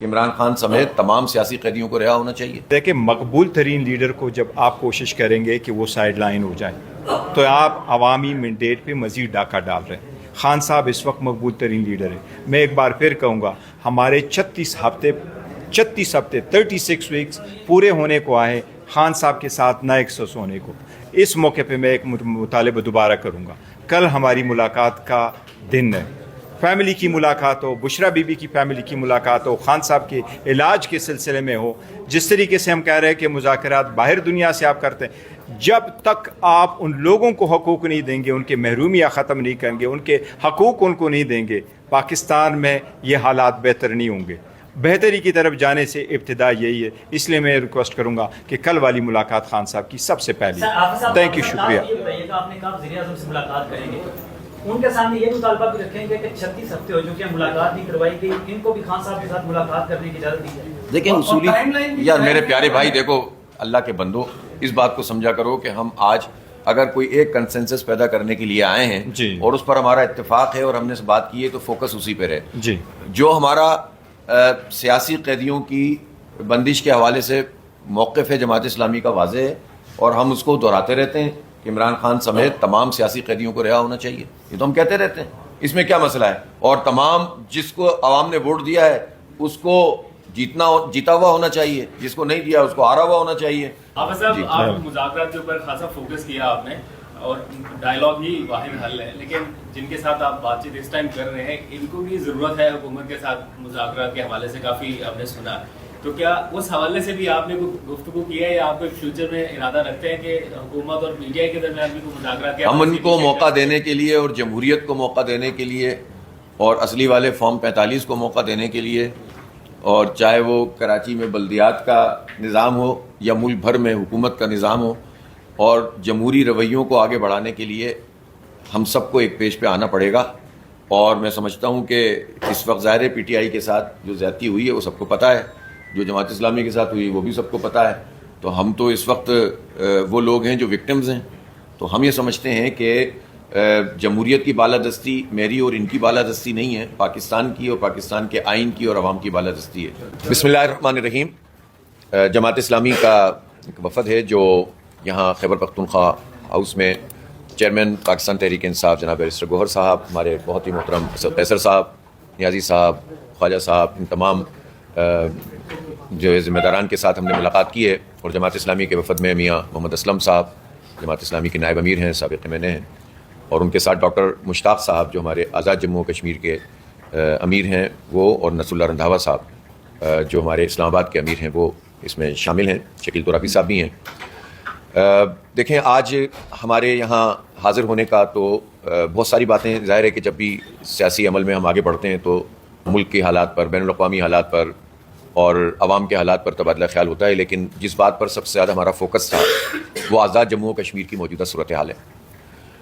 عمران خان سمیت تمام سیاسی قیدیوں کو رہا ہونا چاہیے۔ دیکھیں، مقبول ترین لیڈر کو جب آپ کوشش کریں گے کہ وہ سائیڈ لائن ہو جائے تو آپ عوامی مینڈیٹ پہ مزید ڈاکہ ڈال رہے ہیں۔ خان صاحب اس وقت مقبول ترین لیڈر ہیں۔ میں ایک بار پھر کہوں گا، ہمارے 36 ہفتے 36 ویکس پورے ہونے کو آئے خان صاحب کے ساتھ نہ ایکسس ہونے کو۔ اس موقع پہ میں ایک مطالبہ دوبارہ کروں گا، کل ہماری ملاقات کا دن ہے، فیملی کی ملاقات ہو، بشرا بی بی کی فیملی کی ملاقات ہو، خان صاحب کے علاج کے سلسلے میں ہو۔ جس طریقے سے ہم کہہ رہے ہیں کہ مذاکرات باہر دنیا سے آپ کرتے ہیں، جب تک آپ ان لوگوں کو حقوق نہیں دیں گے، ان کے محرومیاں ختم نہیں کریں گے، ان کے حقوق ان کو نہیں دیں گے، پاکستان میں یہ حالات بہتر نہیں ہوں گے۔ بہتری کی طرف جانے سے ابتدا یہی ہے، اس لیے میں ریکویسٹ کروں گا کہ کل والی ملاقات خان صاحب کی سب سے پہلی۔ تھینک یو، شکریہ۔ آپ نے کہا وزیر اعظم سے ملاقات کریں گے، ان کے سامنے یہ مطالبہ بھی رکھیں گے کہ 36 ہفتے ہو چکے ہیں ملاقات نہیں کروائی گئی، ان کو بھی خان صاحب کے ساتھ ملاقات کرنے کی اجازت دی جائے۔ دیکھیں اصولی یار میرے پیارے بھائی، دیکھو اللہ کے بندو، اس بات کو سمجھا کرو کہ ہم آج اگر کوئی ایک کنسنسس پیدا کرنے کے لیے آئے ہیں جی، اور اس پر ہمارا اتفاق ہے اور ہم نے اس بات کی ہے تو فوکس اسی پہ رہے۔ جی، جو ہمارا سیاسی قیدیوں کی بندش کے حوالے سے موقف ہے جماعت اسلامی کا واضح ہے، اور ہم اس کو دہراتے رہتے ہیں کہ عمران خان سمیت تمام سیاسی قیدیوں کو رہا ہونا چاہیے۔ یہ تو ہم کہتے رہتے ہیں، اس میں کیا مسئلہ ہے؟ اور تمام جس کو عوام نے ووٹ دیا ہے اس کو جیتا ہوا ہونا چاہیے، جس کو نہیں دیا اس کو ہارا ہوا ہونا چاہیے۔ حافظ صاحب، آپ مذاکرات کے اوپر خاصا فوکس کیا آپ نے، اور ڈائلاگ ہی واحد حل ہے، لیکن جن کے ساتھ آپ بات چیت اس ٹائم کر رہے ہیں ان کو بھی ضرورت ہے حکومت کے ساتھ مذاکرات کے حوالے سے کافی آپ نے سنا، تو کیا اس حوالے سے بھی آپ نے کوئی گفتگو کی ہے یا آپ کوئی فیوچر میں ارادہ رکھتے ہیں کہ حکومت اور میڈیا کے درمیان بھی کوئی مذاکرات کے؟ ہم ان کو موقع دینے کے لیے اور جمہوریت کو موقع دینے کے لیے اور اصلی والے فارم 45 کو موقع دینے کے لیے، اور چاہے وہ کراچی میں بلدیات کا نظام ہو یا ملک بھر میں حکومت کا نظام ہو، اور جمہوری رویوں کو آگے بڑھانے کے لیے ہم سب کو ایک پیج پہ آنا پڑے گا۔ اور میں سمجھتا ہوں کہ اس وقت ظاہر پی ٹی آئی کے ساتھ جو زیادتی ہوئی ہے وہ سب کو پتہ ہے، جو جماعت اسلامی کے ساتھ ہوئی وہ بھی سب کو پتہ ہے، تو ہم تو اس وقت وہ لوگ ہیں جو وکٹمز ہیں۔ تو ہم یہ سمجھتے ہیں کہ جمہوریت کی بالادستی میری اور ان کی بالادستی نہیں ہے، پاکستان کی اور پاکستان کے آئین کی اور عوام کی بالادستی ہے۔ بسم اللہ الرحمن الرحیم۔ جماعت اسلامی کا ایک وفد ہے جو یہاں خیبر پختونخوا ہاؤس میں چیئرمین پاکستان تحریک انصاف جناب بیرسٹر گوہر صاحب، ہمارے بہت ہی محترم قیصر صاحب، نیازی صاحب، خواجہ صاحب، ان تمام جو ذمہ داران کے ساتھ ہم نے ملاقات کی ہے، اور جماعت اسلامی کے وفد میں میاں محمد اسلم صاحب جماعت اسلامی کے نائب امیر ہیں، سابق MNA ہیں، اور ان کے ساتھ ڈاکٹر مشتاق صاحب جو ہمارے آزاد جموں و کشمیر کے امیر ہیں وہ، اور نصر اللہ رندھاوا صاحب جو ہمارے اسلام آباد کے امیر ہیں وہ اس میں شامل ہیں، شکیل ترابی صاحب بھی ہیں۔ دیکھیں، آج ہمارے یہاں حاضر ہونے کا تو بہت ساری باتیں، ظاہر ہے کہ جب بھی سیاسی عمل میں ہم آگے بڑھتے ہیں تو ملک کے حالات پر، بین الاقوامی حالات پر اور عوام کے حالات پر تبادلہ خیال ہوتا ہے، لیکن جس بات پر سب سے زیادہ ہمارا فوکس تھا وہ آزاد جموں و کشمیر کی موجودہ صورتحال ہے۔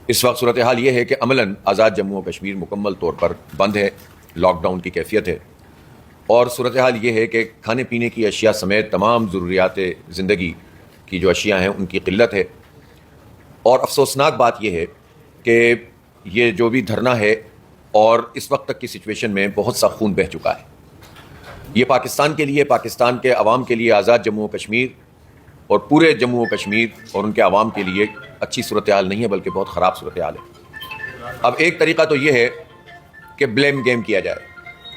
اس وقت صورتحال یہ ہے کہ عملاً آزاد جموں و کشمیر مکمل طور پر بند ہے، لاک ڈاؤن کی کیفیت ہے، اور صورتحال یہ ہے کہ کھانے پینے کی اشیاء سمیت تمام ضروریات زندگی کی جو اشیاء ہیں ان کی قلت ہے۔ اور افسوسناک بات یہ ہے کہ یہ جو بھی دھرنا ہے اور اس وقت تک کی سچویشن میں بہت سا خون بہہ چکا ہے۔ یہ پاکستان کے لیے، پاکستان کے عوام کے لیے آزاد جموں و کشمیر اور پورے جموں و کشمیر اور ان کے عوام کے لیے اچھی صورتحال نہیں ہے، بلکہ بہت خراب صورتحال ہے۔ اب ایک طریقہ تو یہ ہے کہ بلیم گیم کیا جائے،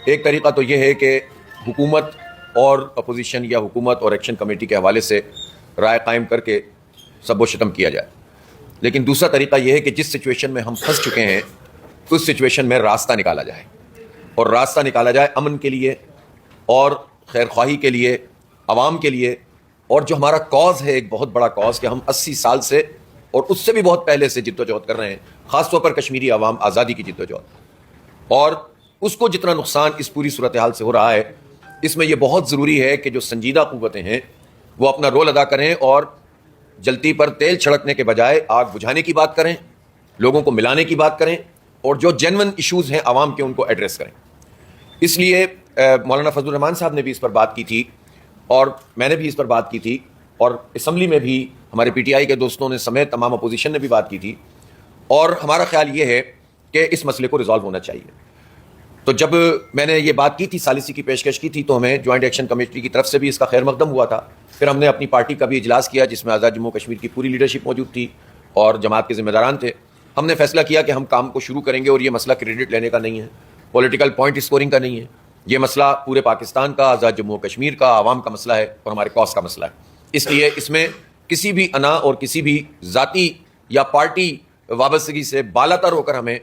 ایک طریقہ تو یہ ہے کہ حکومت اور اپوزیشن یا حکومت اور ایکشن کمیٹی کے حوالے سے رائے قائم کر کے سب و شتم کیا جائے، لیکن دوسرا طریقہ یہ ہے کہ جس سچویشن میں ہم پھنس چکے ہیں اس سچویشن میں راستہ نکالا جائے، اور راستہ نکالا جائے امن کے لیے اور خیر خواہی کے لیے، عوام کے لیے، اور جو ہمارا کاز ہے، ایک بہت بڑا کاز کہ ہم 80 سال سے اور اس سے بھی بہت پہلے سے جد و جہد کر رہے ہیں، خاص طور پر کشمیری عوام آزادی کی جد و جہد، اور اس کو جتنا نقصان اس پوری صورتحال سے ہو رہا ہے، اس میں یہ بہت ضروری ہے کہ جو سنجیدہ قوتیں ہیں وہ اپنا رول ادا کریں اور جلتی پر تیل چھڑکنے کے بجائے آگ بجھانے کی بات کریں، لوگوں کو ملانے کی بات کریں، اور جو جینون ایشوز ہیں عوام کے ان کو ایڈریس کریں۔ اس لیے مولانا فضل الرحمان صاحب نے بھی اس پر بات کی تھی، اور میں نے بھی اس پر بات کی تھی، اور اسمبلی میں بھی ہمارے پی ٹی آئی کے دوستوں نے سمیت تمام اپوزیشن نے بھی بات کی تھی، اور ہمارا خیال یہ ہے کہ اس مسئلے کو ریزالو ہونا چاہیے۔ تو جب میں نے یہ بات کی تھی، ثالثی کی پیشکش کی تھی، تو ہمیں جوائنٹ ایکشن کمیٹی کی طرف سے بھی اس کا خیر مقدم ہوا تھا. پھر ہم نے اپنی پارٹی کا بھی اجلاس کیا جس میں آزاد جموں کشمیر کی پوری لیڈرشپ موجود تھی اور جماعت کے ذمہ داران تھے. ہم نے فیصلہ کیا کہ ہم کام کو شروع کریں گے، اور یہ مسئلہ کریڈٹ لینے کا نہیں ہے، پولیٹیکل پوائنٹ اسکورنگ کا نہیں ہے. یہ مسئلہ پورے پاکستان کا، آزاد جموں کشمیر کا، عوام کا مسئلہ ہے اور ہمارے کاز کا مسئلہ ہے. اس لیے اس میں کسی بھی انا اور کسی بھی ذاتی یا پارٹی وابستگی سے بالا تر ہو کر ہمیں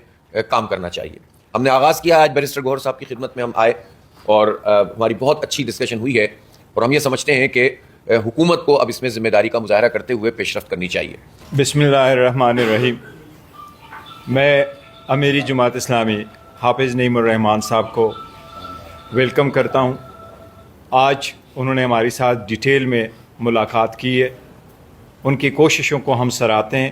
کام کرنا چاہیے. ہم نے آغاز کیا. آج بیرسٹر گوہر صاحب کی خدمت میں ہم آئے اور ہماری بہت اچھی ڈسکشن ہوئی ہے، اور ہم یہ سمجھتے ہیں کہ حکومت کو اب اس میں ذمہ داری کا مظاہرہ کرتے ہوئے پیش رفت کرنی چاہیے. بسم اللہ الرحمن الرحیم. میں امیری جماعت اسلامی حافظ نعیم الرحمان صاحب کو ویلکم کرتا ہوں. آج انہوں نے ہمارے ساتھ ڈیٹیل میں ملاقات کی ہے. ان کی کوششوں کو ہم سراہتے ہیں.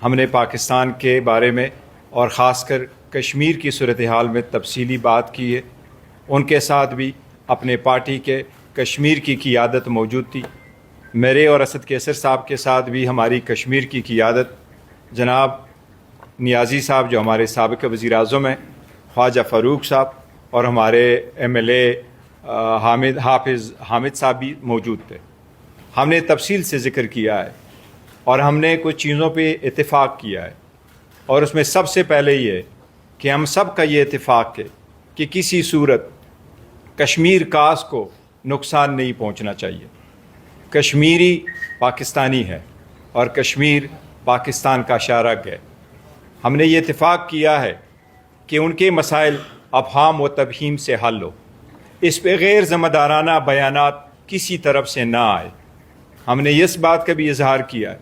ہم نے پاکستان کے بارے میں اور خاص کر کشمیر کی صورتحال میں تفصیلی بات کی ہے. ان کے ساتھ بھی اپنے پارٹی کے کشمیر کی قیادت موجود تھی. میرے اور اسد کیسر صاحب کے ساتھ بھی ہماری کشمیر کی قیادت جناب نیازی صاحب جو ہمارے سابق وزیر اعظم ہیں، خواجہ فاروق صاحب اور ہمارے ایم ایل اے حامد صاحب بھی موجود تھے. ہم نے تفصیل سے ذکر کیا ہے اور ہم نے کچھ چیزوں پہ اتفاق کیا ہے، اور اس میں سب سے پہلے یہ کہ ہم سب کا یہ اتفاق ہے کہ کسی صورت کشمیر کاس کو نقصان نہیں پہنچنا چاہیے. کشمیری پاکستانی ہے اور کشمیر پاکستان کا شارک ہے. ہم نے یہ اتفاق کیا ہے کہ ان کے مسائل ابہام و تبہیم سے حل ہو. اس پہ غیر ذمہ دارانہ بیانات کسی طرف سے نہ آئے. ہم نے اس بات کا بھی اظہار کیا ہے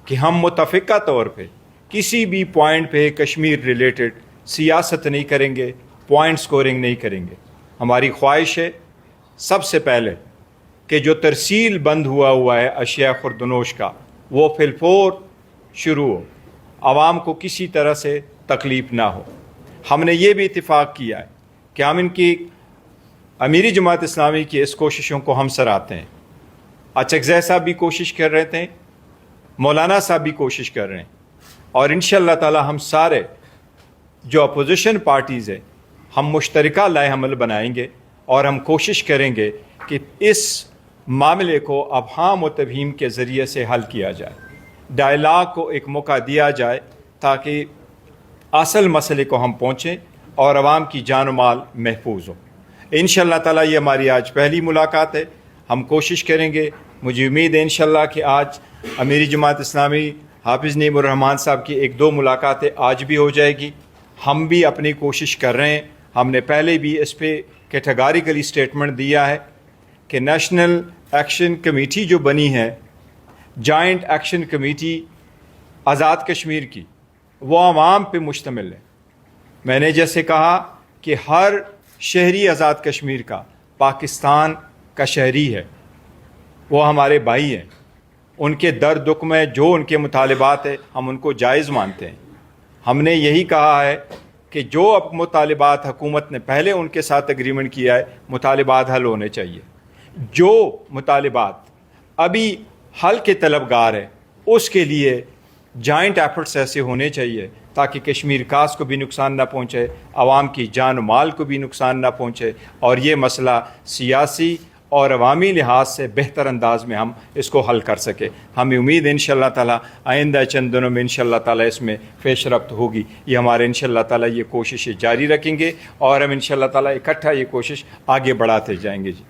کہ ہم متفقہ طور پہ کسی بھی پوائنٹ پہ کشمیر ریلیٹڈ سیاست نہیں کریں گے، پوائنٹ سکورنگ نہیں کریں گے. ہماری خواہش ہے سب سے پہلے کہ جو ترسیل بند ہوا ہے اشیاء خوردنوش کا، وہ فی الفور شروع ہو، عوام کو کسی طرح سے تکلیف نہ ہو. ہم نے یہ بھی اتفاق کیا ہے کہ ہم ان کی امیری جماعت اسلامی کی اس کوششوں کو ہم سراہتے ہیں. اچکزئی صاحب بھی کوشش کر رہے تھے، مولانا صاحب بھی کوشش کر رہے ہیں، اور انشاءاللہ تعالی ہم سارے جو اپوزیشن پارٹیز ہیں ہم مشترکہ لائحہ عمل بنائیں گے اور ہم کوشش کریں گے کہ اس معاملے کو ابہام و تبہیم کے ذریعے سے حل کیا جائے. ڈائلاگ کو ایک موقع دیا جائے تاکہ اصل مسئلے کو ہم پہنچیں اور عوام کی جان و مال محفوظ ہو. انشاءاللہ تعالی یہ ہماری آج پہلی ملاقات ہے. ہم کوشش کریں گے، مجھے امید ہے انشاءاللہ کہ آج امیری جماعت اسلامی حافظ نعیم الرحمان صاحب کی 1-2 ملاقاتیں آج بھی ہو جائے گی. ہم بھی اپنی کوشش کر رہے ہیں. ہم نے پہلے بھی اس پہ کیٹیگریکلی اسٹیٹمنٹ دیا ہے کہ نیشنل ایکشن کمیٹی جو بنی ہے، joint action committee Azad Kashmir کی، وہ عوام پہ مشتمل ہے. میں نے جیسے کہا کہ ہر شہری آزاد کشمیر کا پاکستان کا شہری ہے، وہ ہمارے بھائی ہیں. ان کے درد دکھ میں جو ان کے مطالبات ہیں ہم ان کو جائز مانتے ہیں. ہم نے یہی کہا ہے کہ جو اب مطالبات حکومت نے پہلے ان کے ساتھ اگریمنٹ کیا ہے، مطالبات حل ہونے چاہیے. جو مطالبات ابھی حل کے طلبگار ہیں اس کے لیے جوائنٹ ایفرٹس ایسے ہونے چاہیے تاکہ کشمیر کاس کو بھی نقصان نہ پہنچے، عوام کی جان و مال کو بھی نقصان نہ پہنچے، اور یہ مسئلہ سیاسی اور عوامی لحاظ سے بہتر انداز میں ہم اس کو حل کر سکے. ہمیں امید ہے انشاءاللہ تعالی آئندہ چند دنوں میں انشاءاللہ تعالی اس میں پیش رفت ہوگی. یہ ہمارے انشاءاللہ تعالی یہ کوششیں جاری رکھیں گے اور ہم انشاءاللہ تعالی اکٹھا یہ کوشش آگے بڑھاتے جائیں گے. جی